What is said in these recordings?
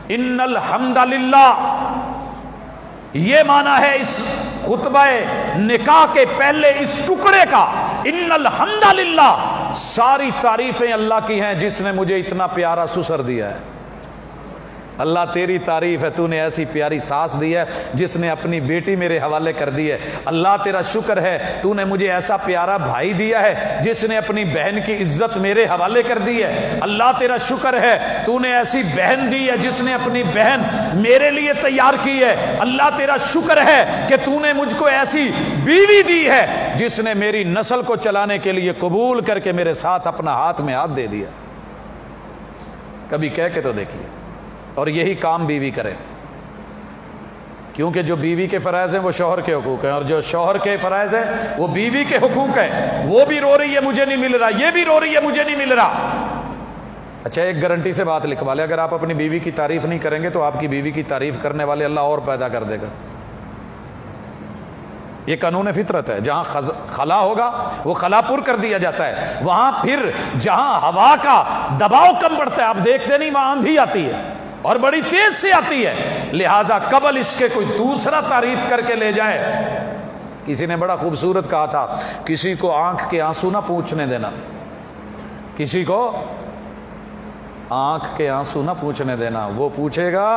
ان الحمد للہ، یہ معنی ہے اس خطبہ نکاح کے پہلے اس ٹکڑے کا، ان الحمد للہ، ساری تعریفیں اللہ کی ہیں جس نے مجھے اتنا پیارا سسر دیا ہے۔ اللہ تیری تعریف ہے، تو نے ایسی پیاری ساس دی ہے جس نے اپنی بیٹی میرے حوالے کر دی ہے۔ اللہ تیرا شکر ہے، تو نے مجھے ایسا پیارا بھائی دیا ہے جس نے اپنی بہن کی عزت میرے حوالے کر دی ہے۔ اللہ تیرا شکر ہے، تو نے ایسی بہن دی ہے جس نے اپنی بہن میرے لیے تیار کی ہے۔ اللہ تیرا شکر ہے کہ تو نے مجھ کو ایسی بیوی دی ہے جس نے میری نسل کو چلانے کے لیے قبول کر کے میرے ساتھ اپنا ہاتھ میں ہاتھ دے دیا۔ کبھی کہہ کے تو دیکھیے، اور یہی کام بیوی کرے، کیونکہ جو بیوی کے فرائض ہیں وہ شوہر کے حقوق ہیں، اور جو شوہر کے فرائض ہیں وہ بیوی کے حقوق ہیں۔ وہ بھی رو رہی ہے مجھے نہیں مل رہا، یہ بھی رو رہی ہے مجھے نہیں مل رہا۔ اچھا، ایک گارنٹی سے بات لکھوا لے، اگر آپ اپنی بیوی کی تعریف نہیں کریں گے تو آپ کی بیوی کی تعریف کرنے والے اللہ اور پیدا کر دے گا۔ یہ قانون فطرت ہے، جہاں خلا ہوگا وہ خلا پر کر دیا جاتا ہے، وہاں پھر جہاں ہوا کا دباؤ کم پڑتا ہے، آپ دیکھتے نہیں وہاں آندھی آتی ہے اور بڑی تیز سے آتی ہے، لہٰذا قبل اس کے کوئی دوسرا تعریف کر کے لے جائے۔ کسی نے بڑا خوبصورت کہا تھا، کسی کو آنکھ کے آنسو نہ پوچھنے دینا، کسی کو آنکھ کے آنسو نہ پوچھنے دینا، وہ پوچھے گا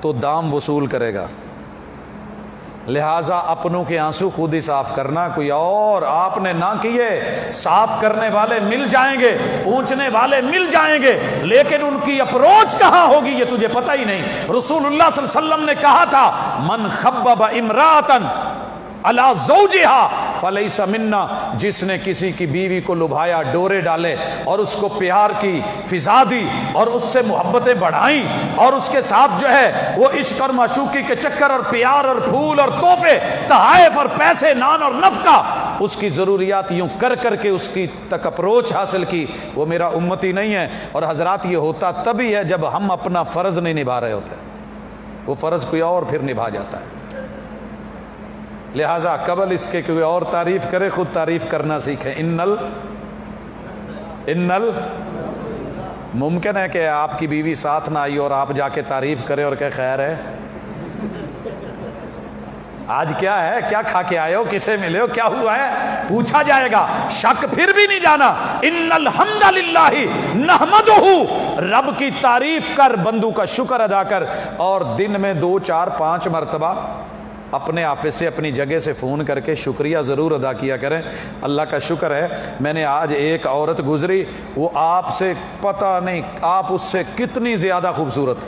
تو دام وصول کرے گا۔ لہٰذا اپنوں کے آنسو خود ہی صاف کرنا، کوئی اور آپ نے نہ کیے۔ صاف کرنے والے مل جائیں گے، پوچھنے والے مل جائیں گے، لیکن ان کی اپروچ کہاں ہوگی یہ تجھے پتہ ہی نہیں۔ رسول اللہ صلی اللہ علیہ وسلم نے کہا تھا، من خبب امرأۃ علی زوجہا فلیس منا، جس نے کسی کی بیوی کو لبھایا، ڈورے ڈالے اور اس کو پیار کی فضا دی اور اس سے محبتیں بڑھائیں اور اس کے ساتھ جو ہے وہ عشق اور معشوقی کے چکر اور پیار اور پھول اور تحفے، تحائف اور پیسے، نان اور نفقہ، اس کی ضروریات یوں کر کر کے اس کی تک اپروچ حاصل کی، وہ میرا امتی نہیں ہے۔ اور حضرات یہ ہوتا تبھی ہے جب ہم اپنا فرض نہیں نبھا رہے ہوتے، وہ فرض کوئی اور پھر نبھا جاتا ہے۔ لہٰذا قبل اس کے کوئی اور تعریف کرے خود تعریف کرنا سیکھیں۔ ممکن ہے کہ آپ کی بیوی ساتھ نہ آئی اور آپ جا کے تعریف کریں اور کہ خیر ہے، آج کیا ہے، کیا کھا کے آئے ہو، کسے ملے ہو، کیا ہوا ہے، پوچھا جائے گا۔ شک پھر بھی نہیں جانا، ان الحمد للہ نحمدہ، رب کی تعریف کر، بندو کا شکر ادا کر، اور دن میں 2 4 5 مرتبہ اپنے آفس سے اپنی جگہ سے فون کر کے شکریہ ضرور ادا کیا کریں۔ اللہ کا شکر ہے، میں نے آج ایک عورت گزری، وہ آپ سے پتہ نہیں آپ اس سے کتنی زیادہ خوبصورت،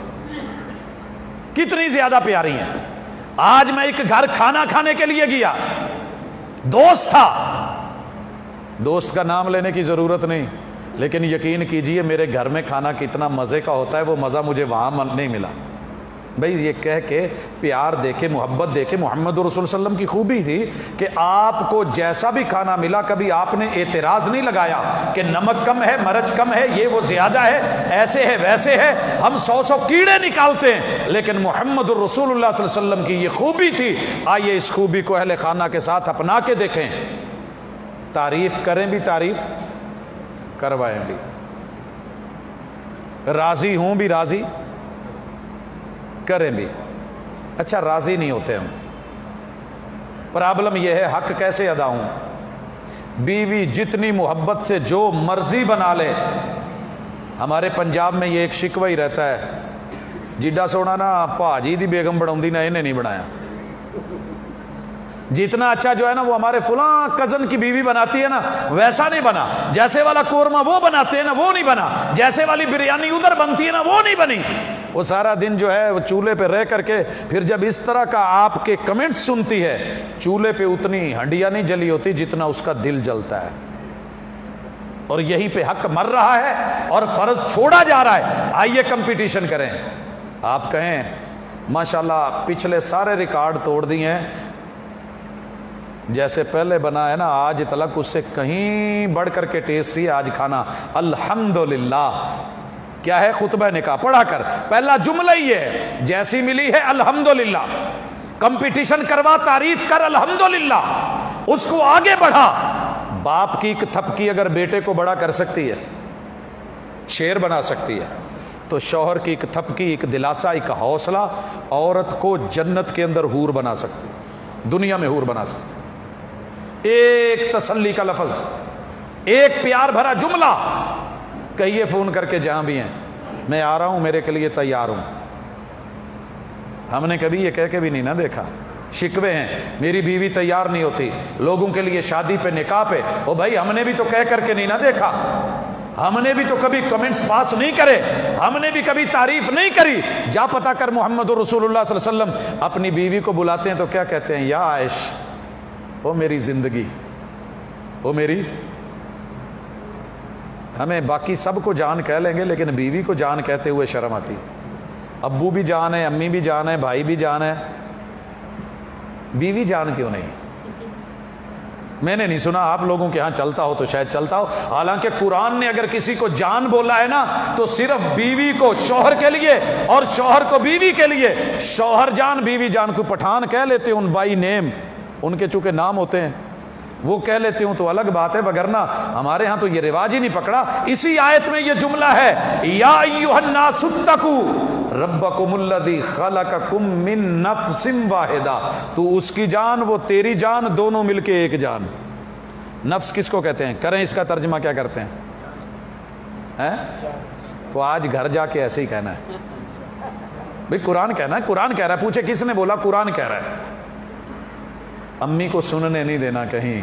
کتنی زیادہ پیاری ہیں۔ آج میں ایک گھر کھانا کھانے کے لیے گیا، دوست تھا، دوست کا نام لینے کی ضرورت نہیں، لیکن یقین کیجئے میرے گھر میں کھانا کتنا مزے کا ہوتا ہے، وہ مزہ مجھے وہاں نہیں ملا۔ بھئی یہ کہہ کے پیار دے کے محبت دے کے، محمد رسول صلی اللہ علیہ وسلم کی خوبی تھی کہ آپ کو جیسا بھی کھانا ملا کبھی آپ نے اعتراض نہیں لگایا کہ نمک کم ہے، مرچ کم ہے، یہ وہ زیادہ ہے، ایسے ہے ویسے ہے۔ ہم 100 کیڑے نکالتے ہیں، لیکن محمد رسول اللہ صلی اللہ علیہ وسلم کی یہ خوبی تھی۔ آئیے اس خوبی کو اہل خانہ کے ساتھ اپنا کے دیکھیں، تعریف کریں بھی، تعریف کروائیں بھی، راضی ہوں بھی، راضی کریں بھی۔ اچھا راضی نہیں ہوتے ہم، پرابلم یہ ہے حق کیسے ادا ہوں۔ بیوی جتنی محبت سے جو مرضی بنا لے، ہمارے پنجاب میں یہ ایک شکوہ ہی رہتا ہے، جیڈا سونا نا پاجی دی بیگم بڑھاؤں دی نا انہیں نہیں بنایا۔ جتنا اچھا جو ہے نا وہ ہمارے فلاں کزن کی بیوی بناتی ہے نا ویسا نہیں بنا، جیسے والا قورمہ وہ بناتے ہیں نا وہ نہیں بنا، جیسے والی بریانی ادھر بنتی ہے نا وہ نہیں بنی۔ وہ سارا دن جو ہے وہ چولہے پہ رہ کر کے پھر جب اس طرح کا آپ کے کمنٹس سنتی ہے، چولہے پہ اتنی ہنڈیاں نہیں جلی ہوتی جتنا اس کا دل جلتا ہے، اور یہیں پہ حق مر رہا ہے اور فرض چھوڑا جا رہا ہے۔ آئیے کمپٹیشن کریں، آپ کہیں ماشاءاللہ پچھلے سارے ریکارڈ توڑ دیے ہیں، جیسے پہلے بنا ہے نا آج تلک اس سے کہیں بڑھ کر کے ٹیسٹی آج کھانا۔ الحمدللہ کیا ہے خطبہ نکاح پڑھا کر، پہلا جملہ ہی ہے، جیسی ملی ہے الحمدللہ، کمپٹیشن کروا، تعریف کر الحمدللہ، اس کو آگے بڑھا۔ باپ کی ایک تھپکی اگر بیٹے کو بڑا کر سکتی ہے، شیر بنا سکتی ہے، تو شوہر کی ایک تھپکی، ایک دلاسا، ایک حوصلہ عورت کو جنت کے اندر حور بنا سکتے، دنیا میں حور بنا سکتے۔ ایک تسلی کا لفظ، ایک پیار بھرا جملہ کہیے فون کر کے جہاں بھی ہیں، میں آ رہا ہوں، میرے کے لیے تیار ہوں۔ ہم نے کبھی یہ کہہ کے بھی نہیں نہ دیکھا۔ شکوے ہیں میری بیوی تیار نہیں ہوتی، لوگوں کے لیے شادی پہ نکاح پہ، او بھائی ہم نے بھی تو کہہ کر کے نہیں نہ دیکھا، ہم نے بھی تو کبھی کمنٹس پاس نہیں کرے، ہم نے بھی کبھی تعریف نہیں کری۔ جا پتا کر محمد رسول اللہ صلی اللہ علیہ وسلم اپنی بیوی کو بلاتے ہیں تو کیا کہتے ہیں؟ یا عائش، او میری زندگی، او میری۔ ہمیں باقی سب کو جان کہہ لیں گے لیکن بیوی کو جان کہتے ہوئے شرم آتی۔ ابو بھی جان ہے، امی بھی جان ہے، بھائی بھی جان ہے، بیوی جان کیوں نہیں؟ میں نے نہیں سنا، آپ لوگوں کے ہاں چلتا ہو تو شاید چلتا ہو، حالانکہ قرآن نے اگر کسی کو جان بولا ہے نا تو صرف بیوی کو شوہر کے لیے اور شوہر کو بیوی کے لیے۔ شوہر جان بیوی جان کو پٹھان کہہ لیتے ہیں ان بائی نیم، ان کے چونکہ نام ہوتے ہیں وہ کہہ لیتے ہوں تو الگ بات ہے، وگرنہ ہمارے ہاں تو یہ رواج ہی نہیں پکڑا۔ اسی آیت میں یہ جملہ ہے، یا ایھا الناس اتقوا ربکم الذی خلقکم من نفس واحدہ، تو اس کی جان وہ تیری جان، دونوں مل کے ایک جان۔ نفس کس کو کہتے ہیں؟ کریں اس کا ترجمہ کیا کرتے ہیں؟ تو آج گھر جا کے ایسے ہی کہنا ہے بھئی، قرآن کہنا ہے، قرآن کہہ رہا ہے۔ پوچھے کس نے بولا؟ قرآن کہہ رہا ہے۔ امی کو سننے نہیں دینا کہیں،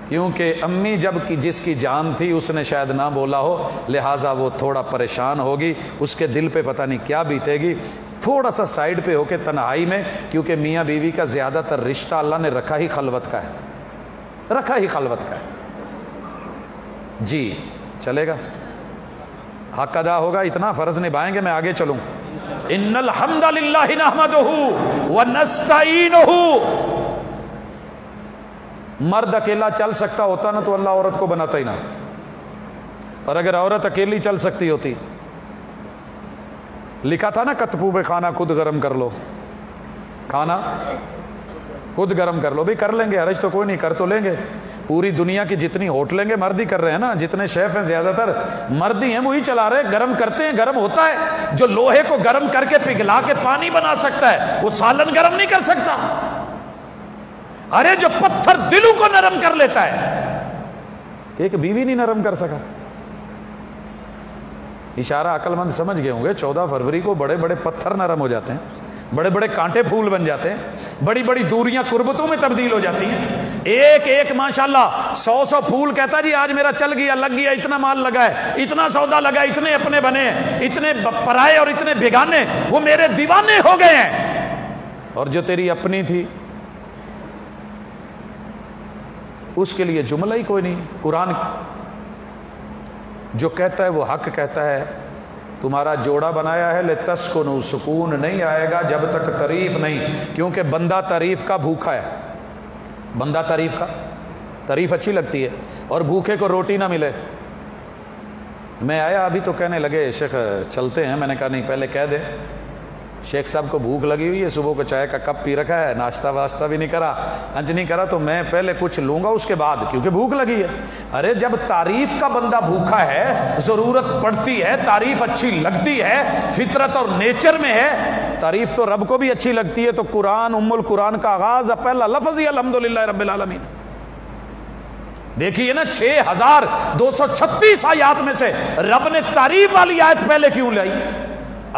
کیونکہ امی جب کی جس کی جان تھی اس نے شاید نہ بولا ہو، لہٰذا وہ تھوڑا پریشان ہوگی، اس کے دل پہ پتہ نہیں کیا بیتے گی۔ تھوڑا سا سائیڈ پہ ہو کے تنہائی میں، کیونکہ میاں بیوی کا زیادہ تر رشتہ اللہ نے رکھا ہی خلوت کا ہے، رکھا ہی خلوت کا ہے۔ جی چلے گا، حق ادا ہوگا، اتنا فرض نبھائیں گے، میں آگے چلوں۔ ان الحمد للہ نحمدہ ونستعینہ۔ مرد اکیلا چل سکتا ہوتا نا تو اللہ عورت کو بناتا ہی نہ، اور اگر عورت اکیلی چل سکتی ہوتی، لکھا تھا نا کتبو پہ کھانا خود گرم کر لو، کھانا خود گرم کر لو۔ بھی کر لیں گے، حرج تو کوئی نہیں، کر تو لیں گے۔ پوری دنیا کی جتنی ہوٹلیں گے مرد ہی کر رہے ہیں نا، جتنے شیف ہیں زیادہ تر مرد ہی ہیں، وہی چلا رہے ہیں، گرم کرتے ہیں، گرم ہوتا ہے۔ جو لوہے کو گرم کر کے پگھلا کے پانی بنا سکتا ہے وہ سالن گرم نہیں کر سکتا۔ ارے جو پتھر دلوں کو نرم کر لیتا ہے، ایک بیوی نہیں نرم کر سکا۔ اشارہ عقل مند سمجھ گئے ہوں گے، 14 فروری کو بڑے بڑے پتھر نرم ہو جاتے ہیں، بڑے بڑے کانٹے پھول بن جاتے ہیں، بڑی بڑی دوریاں قربتوں میں تبدیل ہو جاتی ہیں۔ ایک ایک ماشاءاللہ 100 پھول کہتا جی آج میرا چل گیا، لگ گیا، اتنا مال لگا ہے، اتنا سودا لگا، اتنے اپنے بنے، اتنے پرائے اور اتنے بیگانے، وہ میرے دیوانے ہو گئے ہیں۔ اور جو تیری اپنی تھی اس کے لیے جملہ ہی کوئی نہیں۔ قرآن جو کہتا ہے وہ حق کہتا ہے۔ تمہارا جوڑا بنایا ہے لتسکنوا، سکون نہیں آئے گا جب تک تعریف نہیں، کیونکہ بندہ تعریف کا بھوکا ہے۔ بندہ تعریف اچھی لگتی ہے، اور بھوکے کو روٹی نہ ملے۔ میں آیا ابھی تو کہنے لگے شیخ چلتے ہیں، میں نے کہا نہیں پہلے کہہ دے، شیخ صاحب کو بھوک لگی ہوئی ہے، صبح کو چائے کا کپ پی رکھا ہے، ناشتہ واشتہ بھی نہیں کرا، لنچ نہیں کرا، تو میں پہلے کچھ لوں گا اس کے بعد، کیونکہ بھوک لگی ہے۔ ارے جب تعریف کا بندہ بھوکا ہے، ضرورت پڑتی ہے، تعریف اچھی لگتی ہے، فطرت اور نیچر میں ہے، تعریف تو رب کو بھی اچھی لگتی ہے۔ تو قرآن القرآن کا آغاز پہلا لفظ ہی الحمدللہ رب العالمین۔ دیکھیے نا 6236 آیات میں سے رب نے تعریف والی آیت پہلے کیوں لائی؟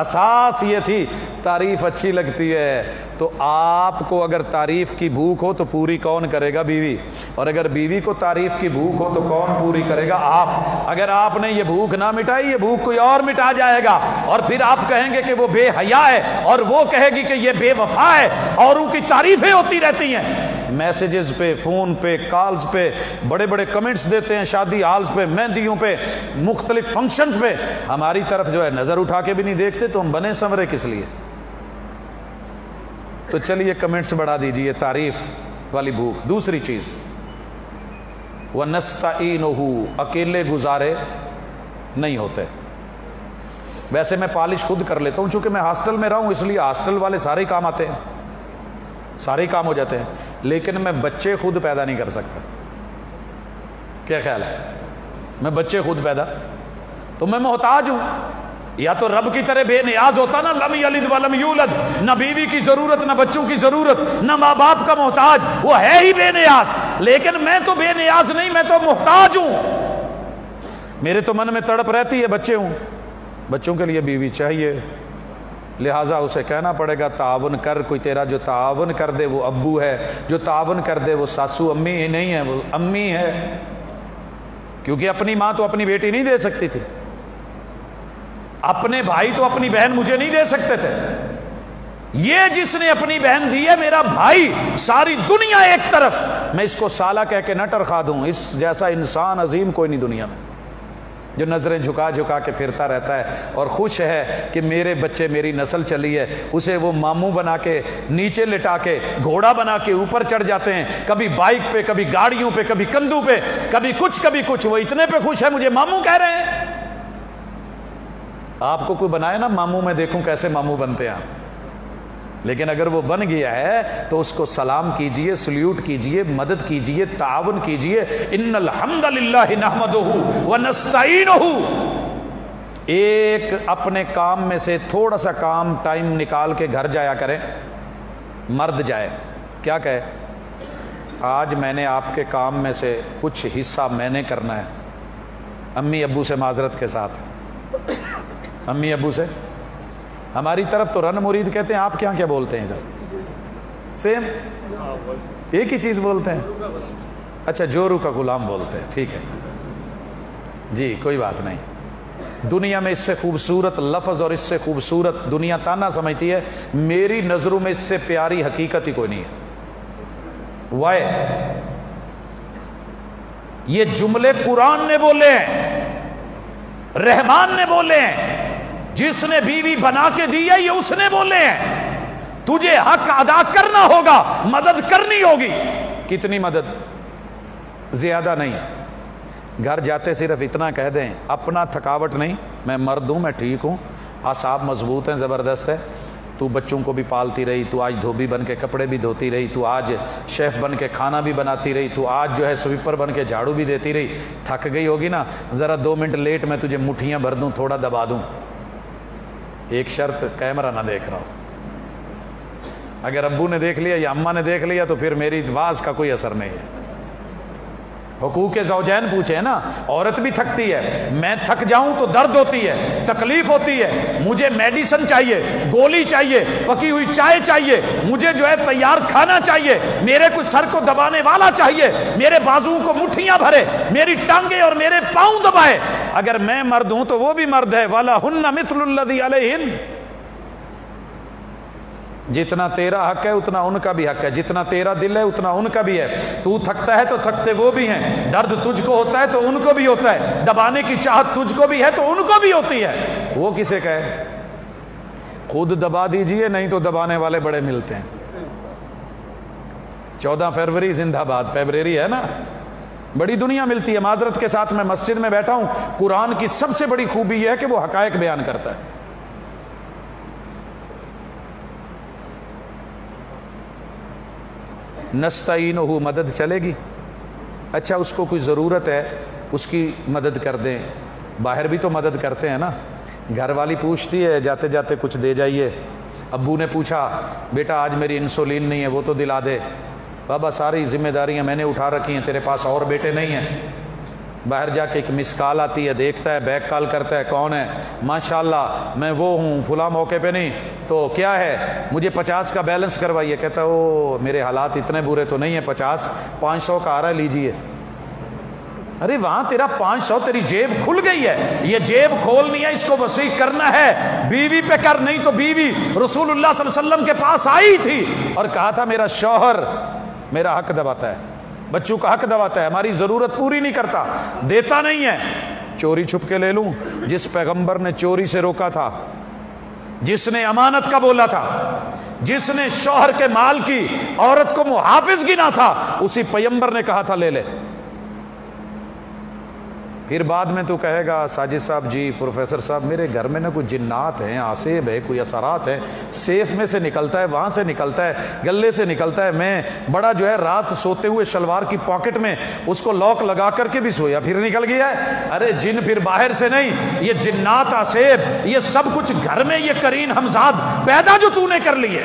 اساس یہ تھی تعریف اچھی لگتی ہے، تو آپ کو اگر تعریف کی بھوک ہو تو پوری کون کرے گا؟ بیوی۔ اور اگر بیوی کو تعریف کی بھوک ہو تو کون پوری کرے گا؟ آپ۔ اگر آپ نے یہ بھوک نہ مٹائی، یہ بھوک کوئی اور مٹا جائے گا، اور پھر آپ کہیں گے کہ وہ بے حیا ہے، اور وہ کہے گی کہ یہ بے وفا ہے، اوروں کی تعریفیں ہوتی رہتی ہیں۔ میسیجز پہ، فون پہ، کالز پہ بڑے بڑے کمنٹس دیتے ہیں، شادی ہالز پہ، مہندیوں پہ، مختلف فنکشنز پہ، ہماری طرف جو ہے نظر اٹھا کے بھی نہیں دیکھتے، تو ہم بنے سنورے کس لیے؟ تو چلیے کمنٹس بڑھا دیجئے، تعریف والی بھوک۔ دوسری چیز وَنَسْتَعِينُهُ، اکیلے گزارے نہیں ہوتے۔ ویسے میں پالش خود کر لیتا ہوں، چونکہ میں ہاسٹل میں رہا ہوں، اس لیے ہاسٹل والے سارے ہی کام آتے ہیں، سارے ہی کام ہو جاتے ہیں، لیکن میں بچے خود پیدا نہیں کر سکتا۔ کیا خیال ہے؟ میں بچے خود پیدا تو میں محتاج ہوں. یا تو رب کی طرح بے نیاز ہوتا نا، لم یلد ولم یولد، نہ بیوی کی ضرورت، نہ بچوں کی ضرورت، نہ ماں باپ کا محتاج، وہ ہے ہی بے نیاز. لیکن میں تو بے نیاز نہیں، میں تو محتاج ہوں. میرے تو من میں تڑپ رہتی ہے، بچے ہوں، بچوں کے لیے بیوی چاہیے، لہٰذا اسے کہنا پڑے گا تعاون کر. کوئی تیرا جو تعاون کر دے وہ ابو ہے، جو تعاون کر دے وہ ساسو امی ہی نہیں ہے، وہ امی ہے. کیونکہ اپنی ماں تو اپنی بیٹی نہیں دے سکتی تھی، اپنے بھائی تو اپنی بہن مجھے نہیں دے سکتے تھے. یہ جس نے اپنی بہن دی ہے میرا بھائی، ساری دنیا ایک طرف، میں اس کو سالہ کہہ کے نہ ٹرخا دوں. اس جیسا انسان عظیم کوئی نہیں دنیا میں، جو نظریں جھکا جھکا کے پھرتا رہتا ہے اور خوش ہے کہ میرے بچے، میری نسل چلی ہے. اسے وہ ماموں بنا کے نیچے لٹا کے گھوڑا بنا کے اوپر چڑھ جاتے ہیں، کبھی بائک پہ، کبھی گاڑیوں پہ، کبھی کندھوں پہ، کبھی کچھ. وہ اتنے پہ خوش ہے مجھے ماموں کہہ رہے ہیں. آپ کو کوئی بنائے نا ماموں، میں دیکھوں کیسے ماموں بنتے ہیں آپ. لیکن اگر وہ بن گیا ہے تو اس کو سلام کیجئے، سلیوٹ کیجئے، مدد کیجئے، تعاون کیجئے. ان الحمد للہ نحمدہ ونستعینہ. ایک اپنے کام میں سے تھوڑا سا کام ٹائم نکال کے گھر جایا کریں. مرد جائے، کیا کہے؟ آج میں نے آپ کے کام میں سے کچھ حصہ میں نے کرنا ہے. امی ابو سے معذرت کے ساتھ، امی ابو سے، ہماری طرف تو رن مرید کہتے ہیں، آپ کیا بولتے ہیں ادھر؟ سیم ایک ہی چیز بولتے ہیں. اچھا، جورو کا غلام بولتے ہیں، ٹھیک ہے جی، کوئی بات نہیں. دنیا میں اس سے خوبصورت لفظ اور اس سے خوبصورت دنیا تانا سمجھتی ہے، میری نظروں میں اس سے پیاری حقیقت ہی کوئی نہیں ہے. وائے یہ جملے قرآن نے بولے ہیں، رحمان نے بولے ہیں. جس نے بیوی بنا کے دی ہے یہ اس نے بولے ہیں. تجھے حق ادا کرنا ہوگا، مدد کرنی ہوگی. کتنی مدد؟ زیادہ نہیں. گھر جاتے صرف اتنا کہہ دیں، اپنا تھکاوٹ نہیں، میں مرد ہوں، میں ٹھیک ہوں، اعصاب مضبوط ہیں، زبردست ہے. تو بچوں کو بھی پالتی رہی، تو آج دھوبی بن کے کپڑے بھی دھوتی رہی، تو آج شیف بن کے کھانا بھی بناتی رہی، تو آج جو ہے سویپر بن کے جھاڑو بھی دیتی رہی. تھک گئی ہوگی نا، ذرا 2 منٹ لیٹ میں تجھے مٹھیاں بھر دوں، تھوڑا دبا دوں. ایک شرط، کیمرہ نہ دیکھ رہا ہو. اگر ابو نے دیکھ لیا یا اماں نے دیکھ لیا تو پھر میری واز کا کوئی اثر نہیں ہے. حقوق زوجین پوچھے نا، عورت بھی تھکتی ہے. میں تھک جاؤں تو درد ہوتی ہے، تکلیف ہوتی ہے، مجھے میڈیسن چاہیے، گولی چاہیے، پکی ہوئی چائے چاہیے، مجھے جو ہے تیار کھانا چاہیے، میرے کچھ سر کو دبانے والا چاہیے، میرے بازوؤں کو مٹھیاں بھرے، میری ٹانگیں اور میرے پاؤں دبائے. اگر میں مرد ہوں تو وہ بھی مرد ہے. وَلَهُنَّ مِثْلُ الَّذِي عَلَيْهِنَّ. جتنا تیرا حق ہے اتنا ان کا بھی حق ہے، جتنا تیرا دل ہے اتنا ان کا بھی ہے. تو تھکتا ہے تو تھکتے وہ بھی ہیں، درد تجھ کو ہوتا ہے تو ان کو بھی ہوتا ہے، دبانے کی چاہت تجھ کو بھی ہے تو ان کو بھی ہوتی ہے. وہ کسے کہے؟ خود دبا دیجئے، نہیں تو دبانے والے بڑے ملتے ہیں. 14 فروری زندہ باد، فیبرری ہے نا، بڑی دنیا ملتی ہے. معذرت کے ساتھ میں مسجد میں بیٹھا ہوں. قرآن کی سب سے بڑی خوبی یہ ہے کہ وہ حقائق بیان کرتا ہے. نستعینہ، مدد چلے گی. اچھا، اس کو کوئی ضرورت ہے اس کی مدد کر دیں. باہر بھی تو مدد کرتے ہیں نا. گھر والی پوچھتی ہے جاتے جاتے کچھ دے جائیے. ابو نے پوچھا بیٹا آج میری انسولین نہیں ہے، وہ تو دلا دے. بابا ساری ذمہ داریاں میں نے اٹھا رکھی ہیں، تیرے پاس اور بیٹے نہیں ہیں. باہر جا کے ایک مس کال آتی ہے، دیکھتا ہے، بیک کال کرتا ہے، کون ہے؟ ماشاءاللہ میں وہ ہوں، فلاں موقع پہ نہیں. تو کیا ہے؟ مجھے 50 کا بیلنس کروائیے. کہتا ہے او میرے حالات اتنے برے تو نہیں ہیں، 500 کا آ رہا ہے، لیجیے. ارے وہاں تیرا 500، تیری جیب کھل گئی ہے. یہ جیب کھولنی ہے، اس کو وسیع کرنا ہے. بیوی پہ کر، نہیں تو بیوی رسول اللہ صلی اللہ علیہ وسلم کے پاس آئی تھی اور کہا تھا میرا شوہر میرا حق دباتا ہے، بچوں کا حق دباتا ہے، ہماری ضرورت پوری نہیں کرتا، دیتا نہیں ہے. چوری چھپ کے لے لوں. جس پیغمبر نے چوری سے روکا تھا، جس نے امانت کا بولا تھا، جس نے شوہر کے مال کی عورت کو محافظ گنا تھا، اسی پیغمبر نے کہا تھا لے لے. پھر بعد میں تو کہے گا ساجد صاحب جی پروفیسر صاحب میرے گھر میں نا کوئی جنات ہیں، آسیب ہے، کوئی اثرات ہیں، سیف میں سے نکلتا ہے، وہاں سے نکلتا ہے، گلے سے نکلتا ہے، میں بڑا جو ہے رات سوتے ہوئے شلوار کی پاکٹ میں اس کو لاک لگا کر کے بھی سویا پھر نکل گیا ہے۔ ارے جن پھر باہر سے نہیں، یہ جنات آسیب یہ سب کچھ گھر میں یہ کرین ہمزاد پیدا جو تو نے کر لیے۔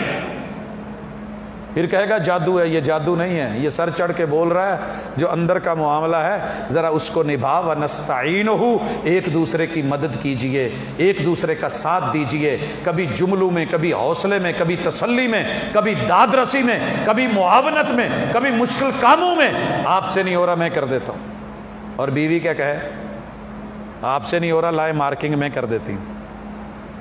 پھر کہے گا جادو ہے، یہ جادو نہیں ہے، یہ سر چڑھ کے بول رہا ہے جو اندر کا معاملہ ہے ذرا اس کو نبھا وَنَسْتَعِينُهُ، ایک دوسرے کی مدد کیجئے، ایک دوسرے کا ساتھ دیجئے، کبھی جملوں میں، کبھی حوصلے میں، کبھی تسلی میں، کبھی داد رسی میں، کبھی معاونت میں، کبھی مشکل کاموں میں۔ آپ سے نہیں ہو رہا میں کر دیتا ہوں۔ اور بیوی کیا کہے؟ آپ سے نہیں ہو رہا لائے مارکنگ میں کر دیتی ہوں،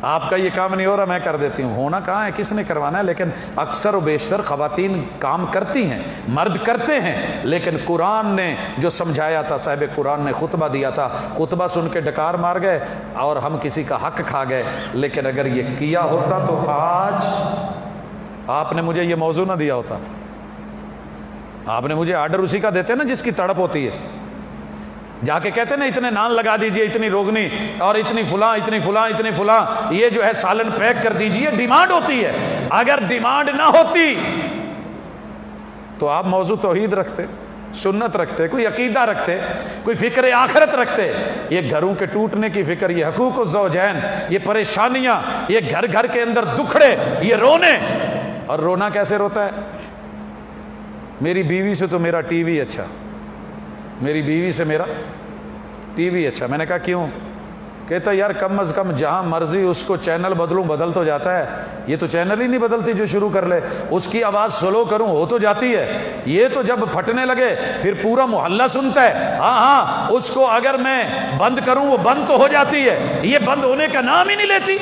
آپ کا یہ کام نہیں ہو رہا میں کر دیتی ہوں۔ ہونا کہاں ہے، کس نے کروانا ہے؟ لیکن اکثر و بیشتر خواتین کام کرتی ہیں، مرد کرتے ہیں، لیکن قرآن نے جو سمجھایا تھا، صاحب قرآن نے خطبہ دیا تھا، خطبہ سن کے ڈکار مار گئے اور ہم کسی کا حق کھا گئے۔ لیکن اگر یہ کیا ہوتا تو آج آپ نے مجھے یہ موضوع نہ دیا ہوتا، آپ نے مجھے آرڈر اسی کا دیتے نا جس کی تڑپ ہوتی ہے۔ جا کے کہتے نا اتنے نان لگا دیجئے، اتنی روگنی اور اتنی فلاں اتنی فلاں اتنی فلاں، یہ جو ہے سالن پیک کر دیجئے، ڈیمانڈ ہوتی ہے۔ اگر ڈیمانڈ نہ ہوتی تو آپ موضوع توحید رکھتے، سنت رکھتے، کوئی عقیدہ رکھتے، کوئی فکر آخرت رکھتے۔ یہ گھروں کے ٹوٹنے کی فکر، یہ حقوق الزوجین، یہ پریشانیاں، یہ گھر گھر کے اندر دکھڑے، یہ رونے۔ اور رونا کیسے روتا ہے؟ میری بیوی سے تو میرا ٹی وی اچھا، میری بیوی سے میرا ٹی وی اچھا۔ میں نے کہا کیوں؟ کہتا یار کم از کم جہاں مرضی اس کو چینل بدلوں بدل تو جاتا ہے، یہ تو چینل ہی نہیں بدلتی جو شروع کر لے، اس کی آواز سلو کروں ہو تو جاتی ہے، یہ تو جب پھٹنے لگے پھر پورا محلہ سنتا ہے۔ ہاں اس کو اگر میں بند کروں وہ بند تو ہو جاتی ہے، یہ بند ہونے کا نام ہی نہیں لیتی۔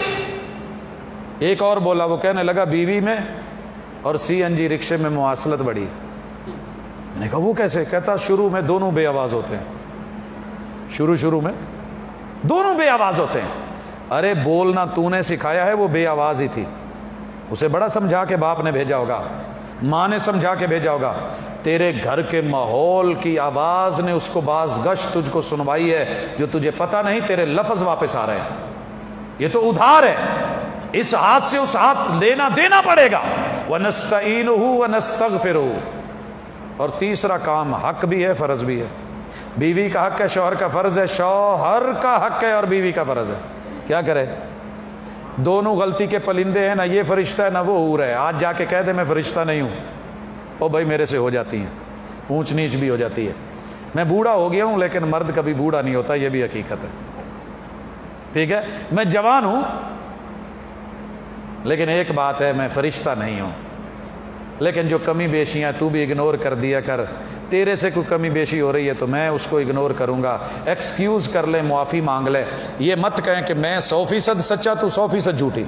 ایک اور بولا، وہ کہنے لگا بیوی میں اور سی این جی رکشے میں مواصلت بڑھی ہے۔ میں نے کہا وہ کیسے؟ کہتا شروع میں دونوں بے آواز ہوتے ہیں، شروع میں دونوں بے آواز ہوتے ہیں۔ ارے بولنا تو نے سکھایا ہے، وہ بے آواز ہی تھی، اسے بڑا سمجھا کے باپ نے بھیجا ہوگا، ماں نے سمجھا کے بھیجا ہوگا، تیرے گھر کے ماحول کی آواز نے اس کو باز گشت تجھ کو سنوائی ہے جو تجھے پتہ نہیں، تیرے لفظ واپس آ رہے ہیں۔ یہ تو ادھار ہے، اس ہاتھ سے اس ہاتھ دینا پڑے گا۔ وَنَسْتَعِينُهُ وَنَسْتَغْفِرُهُ۔ اور تیسرا کام حق بھی ہے، فرض بھی ہے۔ بیوی کا حق ہے، شوہر کا فرض ہے، شوہر کا حق ہے اور بیوی کا فرض ہے۔ کیا کرے؟ دونوں غلطی کے پلندے ہیں، نہ یہ فرشتہ ہے نہ وہ حور ہے۔ آج جا کے کہہ دے میں فرشتہ نہیں ہوں، او بھائی میرے سے ہو جاتی ہیں، اونچ نیچ بھی ہو جاتی ہے۔ میں بوڑھا ہو گیا ہوں لیکن مرد کبھی بوڑھا نہیں ہوتا، یہ بھی حقیقت ہے، ٹھیک ہے؟ میں جوان ہوں لیکن ایک بات ہے، میں فرشتہ نہیں ہوں۔ لیکن جو کمی بیشیاں تو بھی اگنور کر دیا کر، تیرے سے کوئی کمی بیشی ہو رہی ہے تو میں اس کو اگنور کروں گا، ایکسکیوز کر لے، معافی مانگ لے۔ یہ مت کہیں کہ میں 100% سچا تو 100% جھوٹی،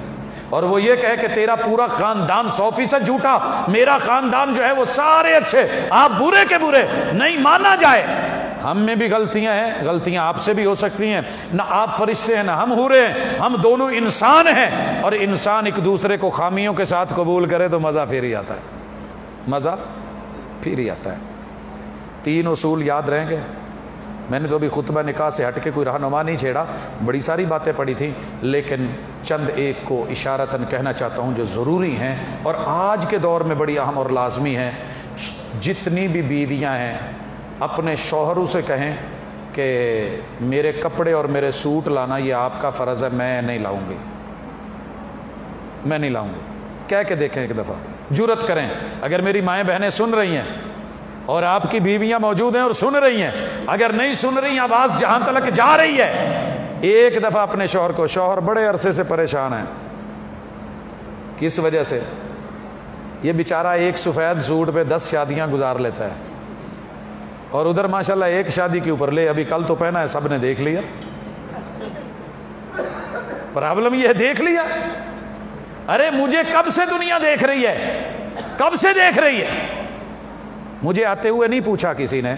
اور وہ یہ کہے کہ تیرا پورا خاندان 100% جھوٹا، میرا خاندان جو ہے وہ سارے اچھے، آپ برے کے برے، نہیں مانا جائے۔ ہم میں بھی غلطیاں ہیں، غلطیاں آپ سے بھی ہو سکتی ہیں، نہ آپ فرشتے ہیں نہ ہم حورے ہیں، ہم دونوں انسان ہیں، اور انسان ایک دوسرے کو خامیوں کے ساتھ قبول کرے تو مزہ پھر ہی آتا ہے، مزہ پھر ہی آتا ہے۔ 3 اصول یاد رہیں گے۔ میں نے تو ابھی خطبہ نکاح سے ہٹ کے کوئی رہنما نہیں چھیڑا، بڑی ساری باتیں پڑھی تھیں، لیکن چند ایک کو اشارتاً کہنا چاہتا ہوں جو ضروری ہیں اور آج کے دور میں بڑی اہم اور لازمی ہیں۔ جتنی بھی بیویاں ہیں اپنے شوہروں سے کہیں کہ میرے کپڑے اور میرے سوٹ لانا یہ آپ کا فرض ہے، میں نہیں لاؤں گی، میں نہیں لاؤں گی۔ کہہ کے دیکھیں ایک دفعہ، جرت کریں۔ اگر میری مائیں بہنیں سن رہی ہیں اور آپ کی بیویاں موجود ہیں اور سن رہی ہیں، اگر نہیں سن رہی ہیں، آواز جہاں تلک جا رہی ہے، ایک دفعہ اپنے شوہر کو، شوہر بڑے عرصے سے پریشان ہیں، کس وجہ سے؟ یہ بیچارہ ایک سفید سوٹ پہ 10 شادیاں گزار لیتا ہے، اور ادھر ماشاءاللہ ایک شادی کے اوپر لے، ابھی کل تو پہنا ہے، سب نے دیکھ لیا، پرابلم یہ دیکھ لیا۔ ارے مجھے کب سے دنیا دیکھ رہی ہے، کب سے دیکھ رہی ہے؟ مجھے آتے ہوئے نہیں پوچھا کسی نے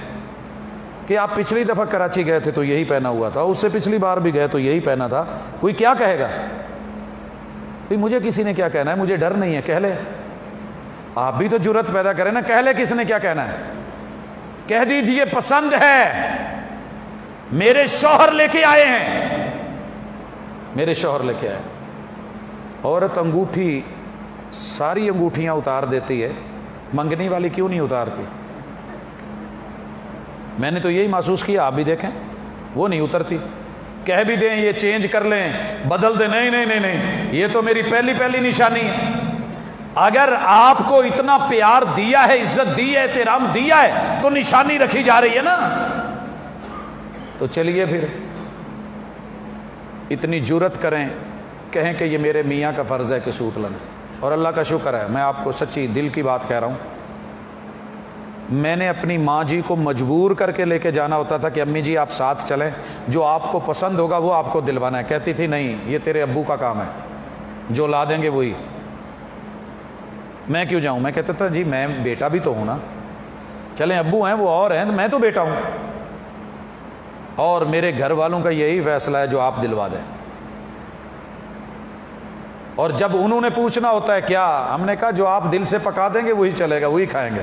کہ آپ پچھلی دفعہ کراچی گئے تھے تو یہی پہنا ہوا تھا، اس سے پچھلی بار بھی گئے تو یہی پہنا تھا، کوئی کیا کہے گا؟ مجھے کسی نے کیا کہنا ہے، مجھے ڈر نہیں ہے، کہہ لے۔ آپ بھی تو جرت پیدا کریں نا، کہہ لے کس نے کیا کہنا ہے، کہہ دیجئے پسند ہے، میرے شوہر لے کے آئے ہیں، میرے شوہر لے کے آئے۔ عورت انگوٹھی، ساری انگوٹھیاں اتار دیتی ہے، منگنی والی کیوں نہیں اتارتی؟ میں نے تو یہی محسوس کیا، آپ بھی دیکھیں، وہ نہیں اترتی۔ کہہ بھی دیں یہ چینج کر لیں، بدل دیں، نہیں نہیں نہیں نہیں، یہ تو میری پہلی نشانی ہے۔ اگر آپ کو اتنا پیار دیا ہے، عزت دی ہے، احترام دیا ہے، تو نشانی رکھی جا رہی ہے نا۔ تو چلیے پھر اتنی جرت کریں، کہیں کہ یہ میرے میاں کا فرض ہے کہ سوٹ لانا۔ اور اللہ کا شکر ہے، میں آپ کو سچی دل کی بات کہہ رہا ہوں، میں نے اپنی ماں جی کو مجبور کر کے لے کے جانا ہوتا تھا کہ امی جی آپ ساتھ چلیں، جو آپ کو پسند ہوگا وہ آپ کو دلوانا ہے۔ کہتی تھی نہیں، یہ تیرے ابو کا کام ہے، جو لا دیں گے وہی، میں کیوں جاؤں؟ میں کہتا تھا جی میں بیٹا بھی تو ہوں نا، چلیں ابو ہیں وہ اور ہیں، میں تو بیٹا ہوں، اور میرے گھر والوں کا یہی فیصلہ ہے جو آپ دلوا دیں۔ اور جب انہوں نے پوچھنا ہوتا ہے کیا، ہم نے کہا جو آپ دل سے پکا دیں گے وہی چلے گا، وہی کھائیں گے،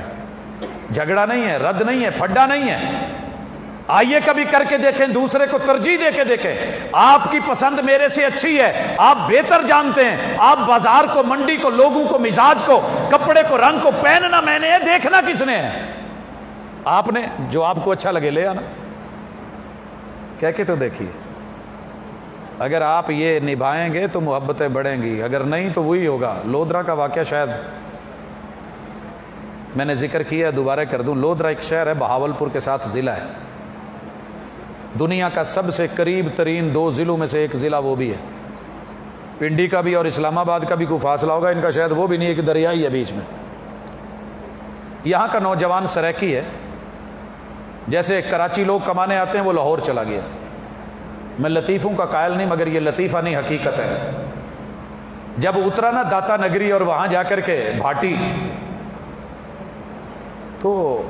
جھگڑا نہیں ہے، رد نہیں ہے، پھڈا نہیں ہے۔ آئیے کبھی کر کے دیکھیں، دوسرے کو ترجیح دے کے دیکھیں۔ آپ کی پسند میرے سے اچھی ہے، آپ بہتر جانتے ہیں، آپ بازار کو، منڈی کو، لوگوں کو، مزاج کو، کپڑے کو، رنگ کو، پہننا میں نے ہے، دیکھنا کس نے ہے؟ آپ نے، جو آپ کو اچھا لگے لے آنا، کہہ کے تو دیکھیے۔ اگر آپ یہ نبھائیں گے تو محبتیں بڑھیں گی، اگر نہیں تو وہی ہوگا۔ لودھرا کا واقعہ شاید میں نے ذکر کیا، دوبارہ کر دوں۔ لودھرا ایک شہر ہے، بہاولپور کے ساتھ ضلع ہے، دنیا کا سب سے قریب ترین 2 ضلعوں میں سے ایک ضلع وہ بھی ہے۔ پنڈی کا بھی اور اسلام آباد کا بھی کوئی فاصلہ ہوگا ان کا شاید وہ بھی نہیں، ایک دریا ہی ہے بیچ میں۔ یہاں کا نوجوان سریکی ہے، جیسے کراچی لوگ کمانے آتے ہیں وہ لاہور چلا گیا۔ میں لطیفوں کا قائل نہیں، مگر یہ لطیفہ نہیں، حقیقت ہے۔ جب اترا نا داتا نگری اور وہاں جا کر کے بھاٹی، تو